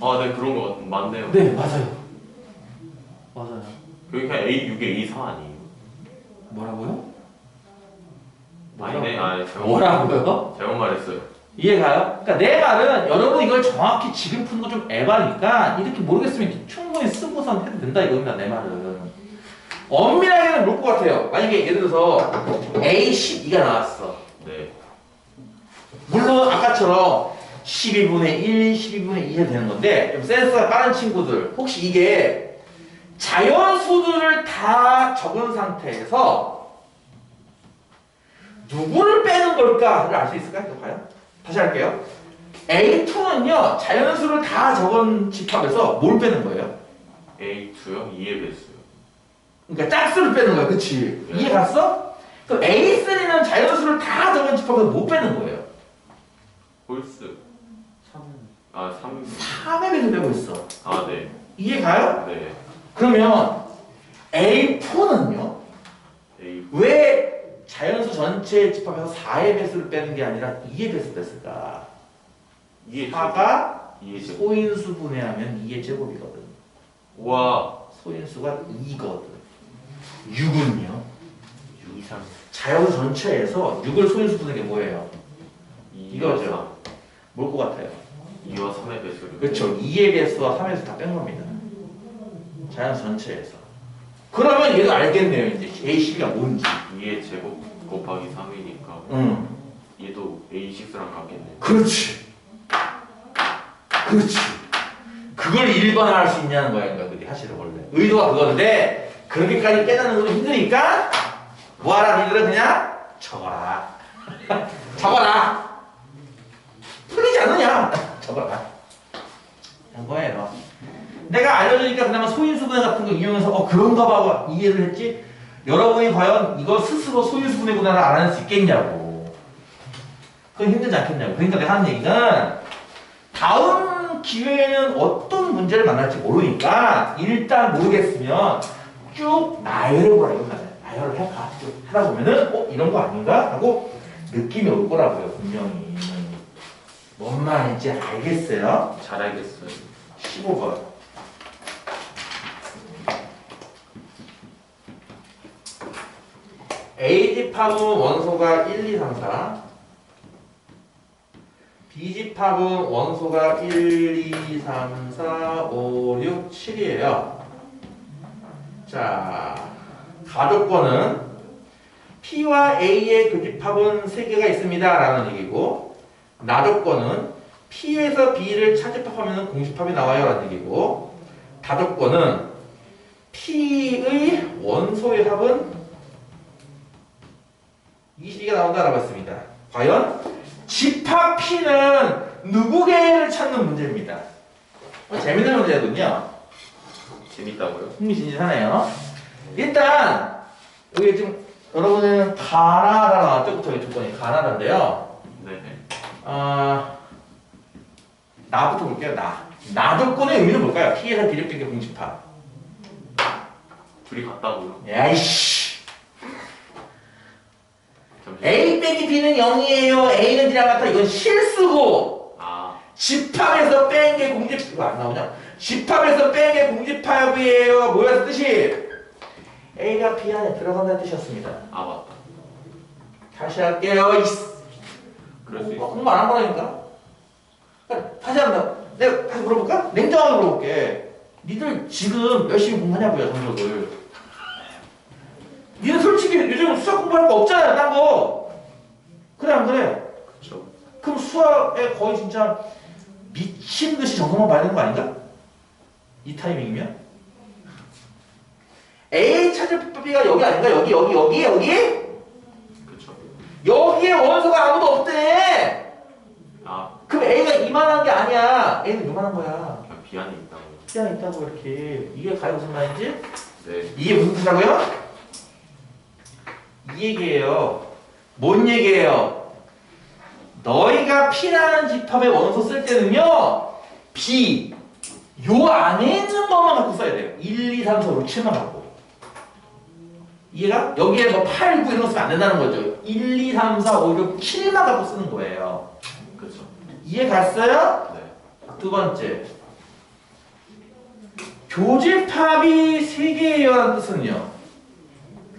네 그런 거 같, 맞네요. 네, 맞아요. 맞아요. 그게 그냥 A6에 A4 아니에요? 뭐라고요? 아니네. 아 잘못 뭐라고요? 잘못 말했어요. 이해가요? 그러니까 내 말은 여러분 이걸 정확히 지금 푸는 거 좀 에바니까 이렇게 모르겠으면 충분히 쓰고선 해도 된다 이겁니다. 내 말은 엄밀하게는 모를 것 같아요. 만약에 예를 들어서 A12가 나왔어. 네. 물론 아까처럼 12분의 1, 12분의 2 해도 되는 건데 좀 센스가 빠른 친구들 혹시 이게 자연수들을 다 적은 상태에서 누구를 빼는 걸까를 알 수 있을까요? 또 과연? 다시 할게요. A2는요 자연수를 다 적은 집합에서 뭘 빼는 거예요? A2요? 2의 배수요. 그러니까 짝수를 빼는 거야, 그치? 네. 이해 갔어? 그럼 A3는 자연수를 다 적은 집합에서 못 빼는 거예요. 홀스. 3은 아 3. 3의 배수 빼고 있어. 아 네. 이해 가요? 네. 그러면 A4는요? A. 왜 자연수 전체 집합에서 4의 배수를 빼는 게 아니라 2의 배수 뺐을까? 2의 4가 2의 제곱. 소인수 분해하면 2의 제곱이거든. 우와. 소인수가 2거든. 6은요? 2, 3. 자연수 전체에서 6을 소인수 분해게 뭐예요? 2와 이거죠. 뭘 것 같아요? 2와 3의 배수를. 그렇죠. 2의 배수와 3의 배수 다 뺀 겁니다. 자연수 전체에서. 그러면 얘도 알겠네요. 이제 A12가 뭔지. 2의 제곱 곱하기 3이니까 응. 얘도 A6랑 같겠네. 그렇지. 그렇지. 그걸 일반화할 수 있냐는 거야, 그러니까 그게 사실은 원래. 의도가 그건데 그렇게까지 깨닫는 건 힘드니까 뭐하라 니들은 그냥 적어라. 적어라. 풀리지 않느냐? 적어라. 그런 거예요. 내가 알려주니까 그나마 소인수분해 같은 거 이용해서 그런가 봐 이해를 했지. 여러분이 과연 이거 스스로 소인수분해구나를 알아낼 수 있겠냐고. 그건 힘들지 않겠냐고. 그러니까 내가 하는 얘기는 다음 기회에는 어떤 문제를 만날지 모르니까 일단 모르겠으면 쭉 나열을 보라 이건 말이야. 나열을 해봐. 쭉 하다 보면은 이런 거 아닌가? 하고 느낌이 올 거라고요. 분명히. 뭔 말인지 알겠어요? 잘 알겠어요. 15번. A집합은 원소가 1, 2, 3, 4. B집합은 원소가 1, 2, 3, 4, 5, 6, 7이에요. 자, 가조건은 P와 A의 교집합은 3개가 있습니다. 라는 얘기고, 나조건은 P에서 B를 차집합하면 공집합이 나와요. 라는 얘기고, 다조건은 P의 원소의 합은 22가 나온다라고 했습니다. 과연 집합 P는 누구게를 찾는 문제입니다. 재밌는 문제거든요. 재밌다고요? 흥미진진하네요. 일단 여기 지금 여러분은 가나다 나왔죠? 저기 조건이 가나다인데요. 네. 나부터 볼게요. 나 조건의 의미는 뭘까요? P에서 B를 뺀 게 공집합. 둘이 같다고요? 야이씨. 잠시만요. A 빼기 B는 0이에요. A는 B랑 같아. 이건 실수고. 아 집합에서 뺀 게 공집합. 이거 안 나오냐? 집합에서 뺀 게 공집합이에요. 뭐야 뜻이? A가 B 안에 들어간다는 뜻이었습니다. 맞다. 다시 할게요. 그럴 수 있어. 공부 안 한 거라니까? 다시 한다. 내가 다시 물어볼까? 냉정하게 물어볼게. 니들 지금 열심히 공부하냐고요, 성적을. 니들 솔직히 요즘 수학 공부할 거 없잖아요, 딴 거. 그래, 안 그래? 그렇죠. 그럼 수학에 거의 진짜 미친 듯이 정성만 봐야 되는 거 아닌가? 이 타이밍이면? A 찾을 B가 여기 아닌가? 여기? 그렇죠. 여기에 원소가 아무도 없대! 아 그럼 A가 이만한 게 아니야. A는 이만한 거야. 그냥 B 안에 있다고요. 그냥 있다고 이렇게. 이게 가요 무슨 말인지? 네. 이게 무슨 뜻이라고요? 이 얘기예요. 뭔 얘기예요? 너희가 P라는 집합의 원소 쓸 때는요, B, 요 안에 있는 것만 갖고 써야 돼요. 1, 2, 3, 4, 5, 7만 갖고. 이해가? 여기에 뭐 8, 9 이런 거 쓰면 안 된다는 거죠. 1, 2, 3, 4, 5, 6, 7만 갖고 쓰는 거예요. 그렇죠. 이해 갔어요? 네. 두 번째. 교집합이 3개예요라는 뜻은요.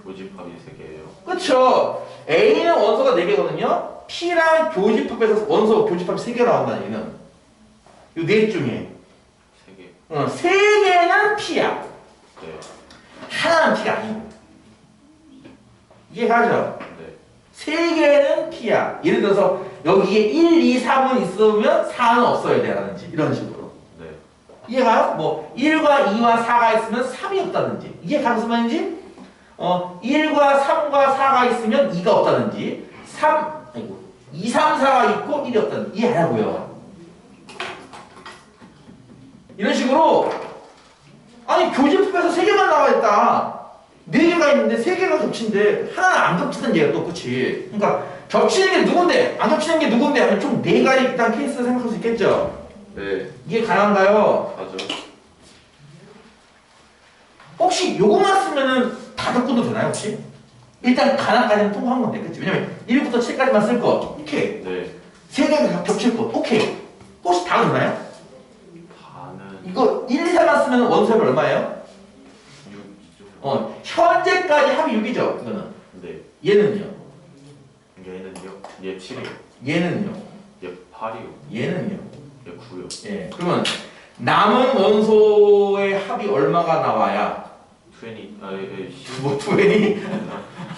교집합이 3개예요. 그쵸? A는 원소가 4개거든요. P랑 교집합에서 원소 교집합이 3개 나온다는 얘기는 요 4개 중에 3개. 3개는 P야. 네. 하나는 P가 아니고. 이해가죠? 네. 3개는 P야. 예를 들어서 여기에 1, 2, 3은 있으면 4는 없어야 돼라든지 이런 식으로. 네. 이해가요? 뭐 1과 2와 4가 있으면 3이 없다든지. 이해 가는 무슨 말인지? 1과 3과 4가 있으면 2가 없다든지 2, 3, 4가 있고 1이 없다든지. 이해하고요. 이런 식으로 아니 교집합에서 3개만 나와 있다. 4개가 있는데 3개가 겹친데 하나는 안 겹치는 얘가 또 그치. 그러니까 겹치는 게 누군데 안 겹치는 게 누군데 하면 총 4가지 일단 케이스 생각할 수 있겠죠. 네. 이게 가능한가요? 가죠. 혹시 요것만 쓰면은 다 바꿔도 되나요 혹시? 일단 가능까지는 통과한 건데 그치? 왜냐면 1부터 7까지만 쓸 거 오케이. 네. 3개가 겹칠 거 오케이. 혹시 다 되나요? 다는 이거 1, 2, 3만 쓰면 원소합이 얼마예요? 6이죠. 현재까지 합이 6이죠 이거는. 네. 얘는요? 얘는요? 얘 7이요. 얘는요? 얘 8이요. 얘는요? 얘 9요. 예. 그러면 남은 원소의 합이 얼마가 나와야 20, 아, 예, 10, 뭐 20?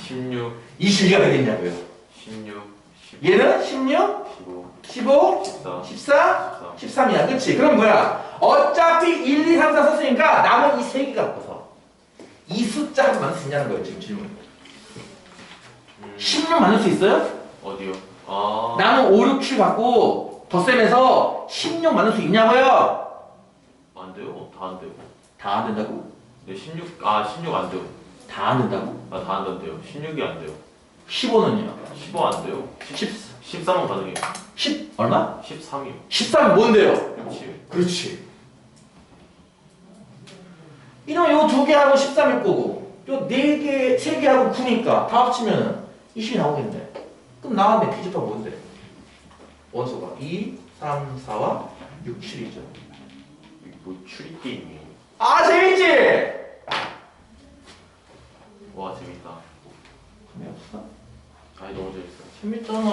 16, 20가 되겠냐고요. 16, 10, 얘는 16, 15, 15, 14, 14, 13이야. 그치? 그럼 뭐야? 어차피 1, 2, 3, 4 썼으니까 남은 이 3개 갖고서 이 숫자 만 쓰냐는 거예요. 지금 질문. 16 만들 수 있어요? 어디요? 아, 남은 5, 6, 7 갖고 덧셈해서 16 만들 수 있냐고요? 안 돼요. 다 안 돼요. 다 안 된다고? 네, 16, 아, 16 안 돼요. 다 안 된다고? 아, 다 안 된대요. 16이 안 돼요. 15는요? 15 안 돼요. 10, 13은 가능해요. 10 얼마? 13이요. 13은 뭔데요? 67. 그렇지. 이러면 요 2개하고 13일 거고 요 4개, 3개하고 9니까 다 합치면 20이 나오겠네. 그럼 나왔네. 비집합 뭔데? 원소가 2, 3, 4와 6, 7이죠. 뭐 추리 게임이에요. 아 재밌지? 와, 재밌다. 재미없어? 아니, 너무 재밌어요. 재밌잖아.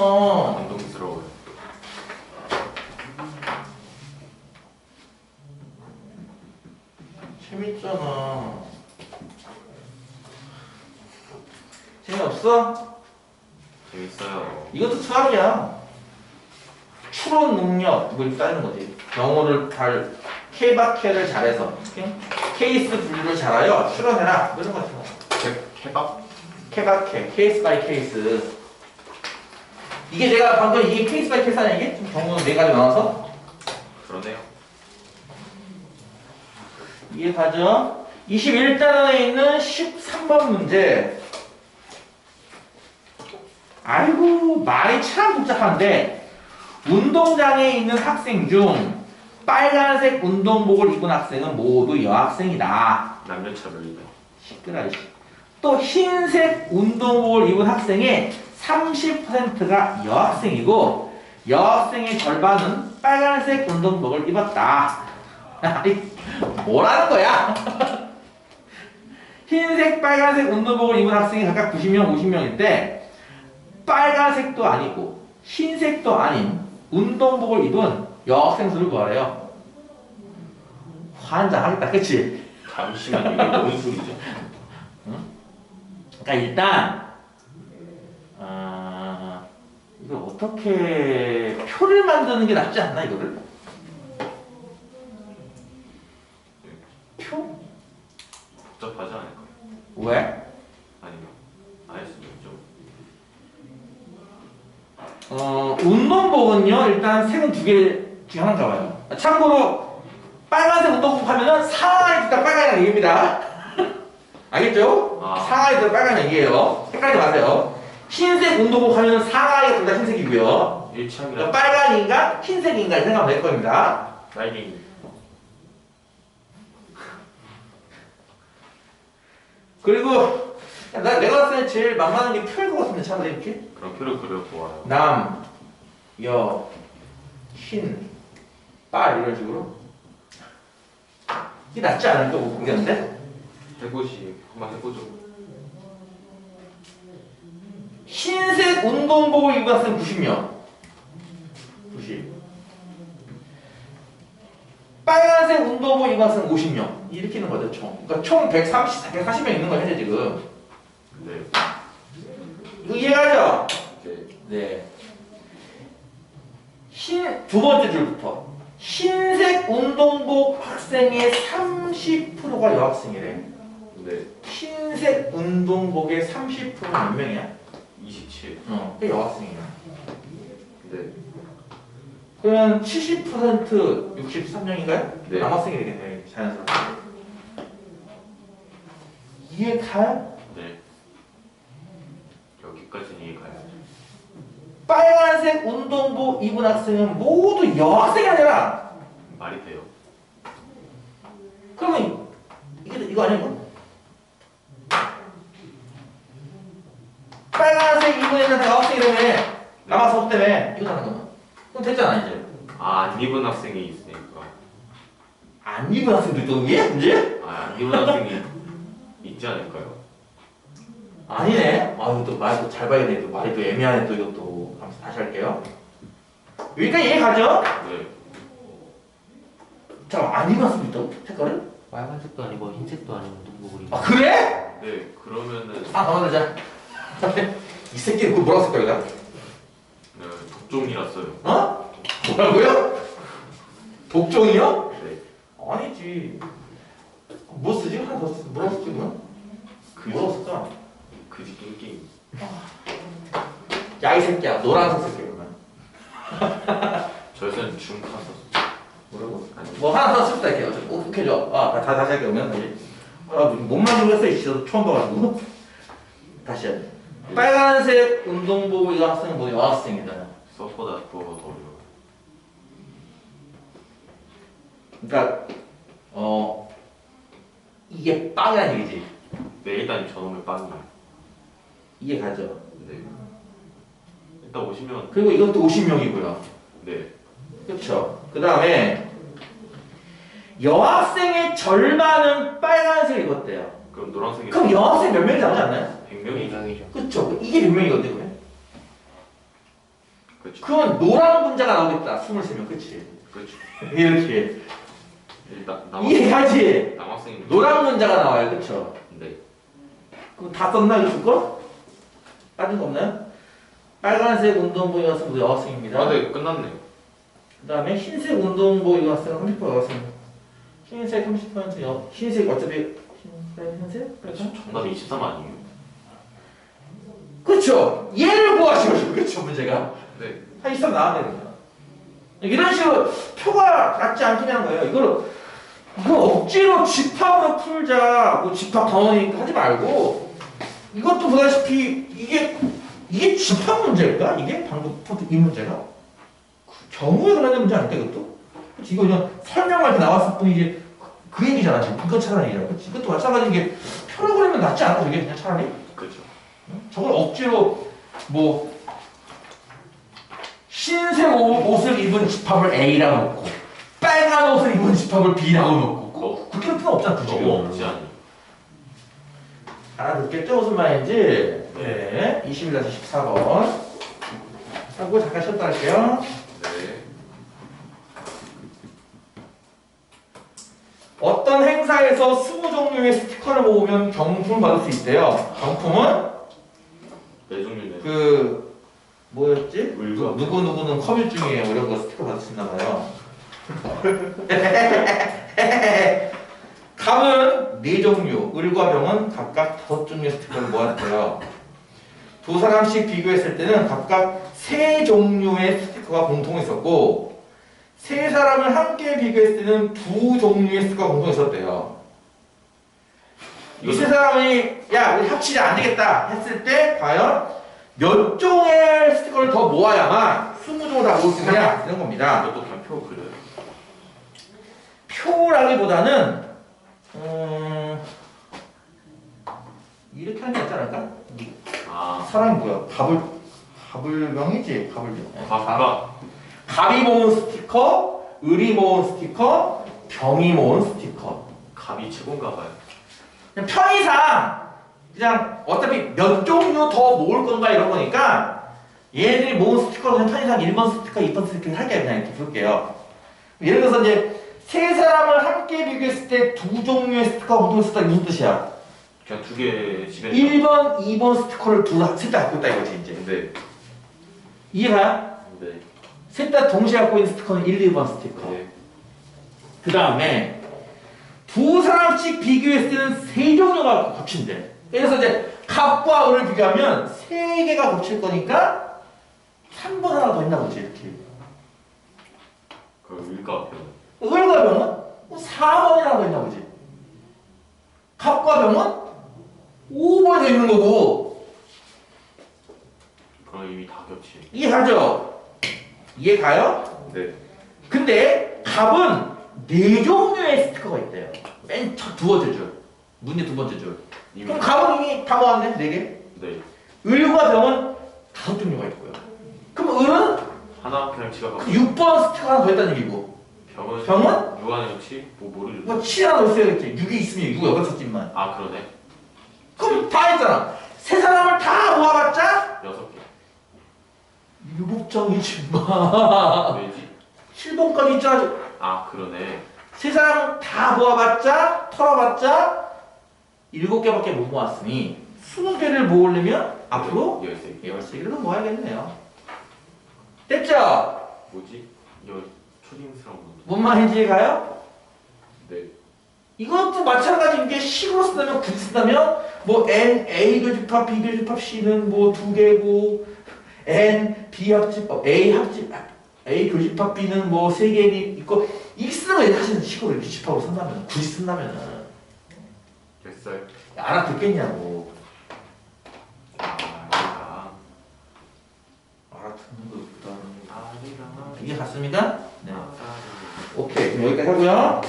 감동스러워요. 재밌잖아. 재미없어? 재밌어요. 이것도 수학이야. 추론 능력 이걸 따는 거지. 영어를 잘 케바케를 잘해서 오케이? 케이스 분류를 잘하여 추론해라 뭐 이런 거 같은 거. 케밥? 케바케 케이스 바이 케이스. 이게 내가 방금 이게 케이스 바이 케이스 아니야 이게? 좀 경우는 4가지 나와서 그러네요. 이게 가죠. 21단원에 있는 13번 문제. 아이고 말이 참 복잡한데 운동장에 있는 학생 중 빨간색 운동복을 입은 학생은 모두 여학생이다. 남녀차별이다. 시끄러워. 또 흰색 운동복을 입은 학생의 30%가 여학생이고 여학생의 절반은 빨간색 운동복을 입었다. 아니 뭐라는 거야? 흰색, 빨간색 운동복을 입은 학생이 각각 90명, 50명일 때 빨간색도 아니고 흰색도 아닌 운동복을 입은 여학생 수를 구하래요. 환장하겠다, 그치? 잠시만요. 이게 뭔 소리죠? 그러니까 일단 이걸 어떻게 표를 만드는 게 낫지 않나 이거를? 표? 복잡하지 않을까요? 왜? 아니면 알 수도 있죠. 운동복은요 일단 색은 2개 중에 하나인가 봐요. 참고로 빨간색 운동복 하면은 상하이 들다 빨간이라는 얘기입니다. 알겠죠? 아. 상하이 들다 빨간 얘기예요. 헷갈리지 마세요. 흰색 운동복 하면은 상하이가 둘 다 흰색이고요. 일치합니다. 그러니까 빨간 인간, 흰색 인간 생각하면 될 겁니다. 라이딩. 그리고 내가 봤을 때 제일 만만한 게 표일 것 같은데 차라리 이렇게 그럼 표를 그려보아요. 남, 여, 흰, 빨 이런 식으로 이게 낫지 않을까 모르겠는데? 150 한번 해보죠. 흰색 운동복을 입은 학생 90명. 90. 빨간색 운동복 입은 학생 50명. 이렇게 있는 거죠, 총. 그러니까 총 140명 있는 거예요, 현재 지금. 네. 이거 이해가죠? 네. 네. 두 번째 줄부터. 흰색 운동복 학생의 30%가 여학생이래. 네. 흰색 운동복의 30%는 몇 명이야? 27. 그게 여학생이야. 네. 그러면 70% 63명인가요? 네. 남학생이 되겠네, 자연스럽게. 이해 가요? 네. 여기까지는 이해가요. 빨간색 운동복 입은 학생은 모두 여학생이 아니라 말이 돼요. 그러면 이거 아니고? 빨간색 입은 애는 다 여학생이라며 남학생 때문에 이거 하는 거면 그럼 됐잖아 이제. 안 입은 학생이 있으니까. 안 입은 학생도 있다고 이게? 이제? 안 입은 학생이 있지 않을까요? 아니네. 아 이거 또 말도 잘 봐야 돼. 또 말이 또 애매하네 또 이것도. 다시 할게요. 여기까지 이해 가죠? 네. 자, 안 입은 학생도 있다고? 색깔을? 빨간색도 아니고 흰색도 아니고 운동복을 입은. 아 그래? 네. 그러면은 아 그만하자. 이 새끼 그 뭐라고 색깔이다? 네, 독종이라서요. 어? 뭐라고요? 독종이요? 네. 아니지. 뭐 쓰지? 하나 더 쓰지. 뭐라고 쓰지 그러면? 뭐라고 쓸까? 그지 낑낑. 야 이 새끼야 노란색 쓸게 그러면. 저에서는 중 탔었어. 뭐라고? 아니. 뭐 하나 더 쓸다 할게요. 오케이 줘. 다시 할게 그러면 다시. 몸만 모르겠어 이 씨도 처음 봐가지고. 다시 해. 빨간색 운동복을 입은 학생은 뭐 여학생이다. 서퍼다 그거 더 어려워. 그러니까 이게 빵이라는 얘기지. 네, 일단 저놈의 빵이에요. 이해 가죠? 네. 일단 오시면 그리고 이것도 50명이고요. 네. 그렇죠. 그 다음에 여학생의 절반은 빨간색을 입었대요. 그럼 노란색이 그럼 여학생 몇 명이 나오지 않나요? 100명이 100명이죠. 그렇죠. 이게 몇 명이거든요. 그러면? 그렇죠. 그러면 노란 분자가 나오겠다. 23명. 그치? 그렇죠. 이렇게. 일단 이해가지? 남학생이 노란 문자가 나와요. 그쵸? 네. 그럼 다 썼나 이거 거? 빠진 거 없나요? 빨간색 운동복 입은 학생 모두 여학생입니다. 아, 네, 끝났네요. 그 다음에 흰색 운동복 입은 학생은 30% 여학생. 흰색 30% 흰색 어차피 흰색? 그렇죠. 정답 23 아니에요? 그렇죠. 얘를 구하시고 그렇죠 문제가. 네. 한 23 나와야 됩니다. 이런 식으로 표가 낮지 않긴 하는 거예요. 이거 억지로 집합으로 풀자. 뭐 집합 단원이니까 하지 말고 이것도 보다시피 이게 집합 문제일까? 이게 방금 이 문제가? 경우에 관련된 문제 아닐까 이것도? 그치? 이거 그냥 설명할 때 나왔을 뿐이지 그 얘기잖아 지금. 이거 차라리 얘기잖아. 그치? 이것도 마찬가지 이게 표로 그리면 낫지 않아? 저게 그냥 차라리? 그렇죠. 저걸 억지로 뭐 흰색 옷을 입은 집합을 A라고 놓고 빨간 옷을 입은 집합을 B라고 놓고 그렇게 할 필요 없잖아 굳이. 너무 없지 않니? 알아듣겠죠? 무슨 말인지. 네. 21-14번 하고 잠깐 쉬었다 할게요. 네. 어떤 행사에서 20종류의 스티커를 모으면 경품을 받을 수 있대요. 경품은 네 종류네. 그 뭐였지? 물과 누구누구는 컵일 중에 이런 거 스티커 받을 수 있나 봐요. 갑은 4종류, 을과 병은 각각 5종류의 스티커를 모았대요. 두 사람씩 비교했을 때는 각각 3종류의 스티커가 공통했었고 세 사람을 함께 비교했을 때는 2종류의 스티커가 공통했었대요. 이 세 사람이 야 우리 합치자 안 되겠다 했을 때 과연 몇 종의 스티커를 더 모아야만 20종을 다 모을 수 있느냐 이런 겁니다. 이것도 그냥 표 그려요. 표라기보다는 이렇게 하는 게 낫지 않을까? 아, 사람이 뭐야? 갑을병이지? 갑을병. 각각 갑이 모은 스티커, 을이 모은 스티커, 병이 모은 스티커. 값이 최고인가 봐요. 그냥 편의상 그냥 어차피 몇 종류 더 모을 건가 이런 거니까 얘들이 모은 스티커는 편의상 1번 스티커, 2번 스티커 할게요. 그냥 이렇게 볼게요. 예를 들어서 이제 세 사람을 함께 비교했을 때 두 종류의 스티커가 공동 쓰다 무슨 뜻이야? 그냥 두 개 집에 1번, 2번 스티커를 셋 다 갖고 있다 이거지 이제. 네. 이해가요? 네. 셋 다 동시에 갖고 있는 스티커는 1, 2번 스티커. 네. 그 다음에 두 사람씩 비교했을 때는 세 종류가 겹친대. 그래서 이제 갑과 을을 비교하면 세 개가 겹칠 거니까 3번 하나 더 있나 보지 이렇게. 그 을과 병. 을과 병은 4번이 하나 더 있나 보지. 갑과 병은 5번이 더 있는 거고. 그럼 이미 다 겹치. 이해하죠? 이해가요? 네. 근데 갑은 네 종류의 스티커가 있대요. 맨 첫 두 번째 줄. 문제 두 번째 줄. 이미 그럼 갑은 이미 다 모았네? 네 개? 네. 을과 병은 5종류가 있고요. 그럼 을은 하나 그냥 지가 갖고. 6번 스티커 하나 더 했다는 얘기고. 병은 병은? 6 안에 겹치? 뭐 뭐를 뭐 7 하나 더 있어야겠지. 6이 있으면 6 여섯 섯집만. 아 그러네. 그럼 다 했잖아. 세 사람을 다 모아봤자 6개. 7장이지 마. 왜지? 7번까지 있잖아. 아 그러네. 세 사람 다 모아봤자 털어봤자 7개밖에 못 모았으니 20개를 모으려면 앞으로 13개. 13개를 더 모아야겠네요. 됐죠? 뭐지? 이거 초딩스러운 건데. 뭔 말인지 이해가요? 네. 이것도 마찬가지인 게 식으로 쓴다면 굳이 쓴다면 뭐 n a 교집합 b 교집합 c는 뭐 2개고 n b 합집합 a 합집 a 교집합 b는 뭐 3개 있고 이 쓰는 거 사실은 식으로 이렇게 집합으로 쓴다면 굳이 쓴다면은 됐어요. 알아듣겠냐고. 아리랑. 알아듣는 것보다는 아리랑. 이게 같습니다? 네. 아리랑. 오케이 그럼 여기까지 하고요.